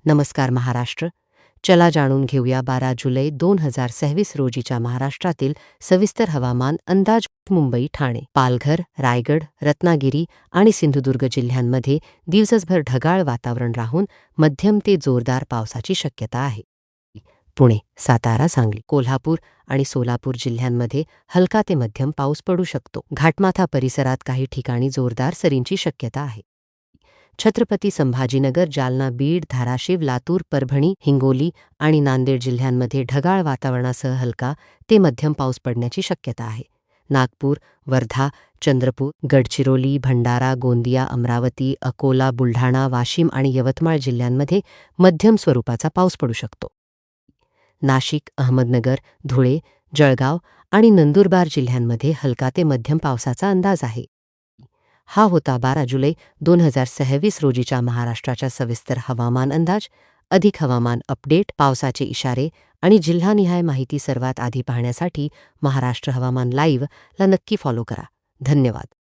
नमस्कार महाराष्ट्र. चला जाणून घेऊया 12 जुलै 2026 रोजीच्या महाराष्ट्रातील सविस्तर हवामान अंदाज. मुंबई, ठाणे, पालघर, रायगड, रत्नागिरी आणि सिंधुदुर्ग जिल्ह्यांमध्ये दिवसभर ढगाळ वातावरण राहून मध्यम ते जोरदार पावसाची शक्यता आहे. पुणे, सातारा, सांगली, कोल्हापूर आणि सोलापूर जिल्ह्यांमध्ये हलका ते मध्यम पाऊस पडू शकतो. घाटमाथा परिसरात काही ठिकाणी जोरदार सरींची शक्यता आहे. छत्रपती संभाजीनगर, जालना, बीड, धाराशिव, लातूर, परभणी, हिंगोली आणि नांदेड जिल्ह्यांमध्ये ढगाळ वातावरणासह हलका ते मध्यम पाऊस पडण्याची शक्यता आहे. नागपूर, वर्धा, चंद्रपूर, गडचिरोली, भंडारा, गोंदिया, अमरावती, अकोला, बुलढाणा, वाशिम आणि यवतमाळ जिल्ह्यांमध्ये मध्यम स्वरूपाचा पाऊस पडू शकतो. नाशिक, अहमदनगर, धुळे, जळगाव आणि नंदुरबार जिल्ह्यांमध्ये हलका ते मध्यम पावसाचा अंदाज आहे. हा होता 12 जुलै 2026 रोजीच्या महाराष्ट्राच्या सविस्तर हवामान अंदाज. अधिक हवामान अपडेट, पावसाचे इशारे आणि जिल्हानिहाय माहिती सर्वात आधी पाहण्यासाठी महाराष्ट्र हवामान लाईव्ह ला नक्की फॉलो करा. धन्यवाद.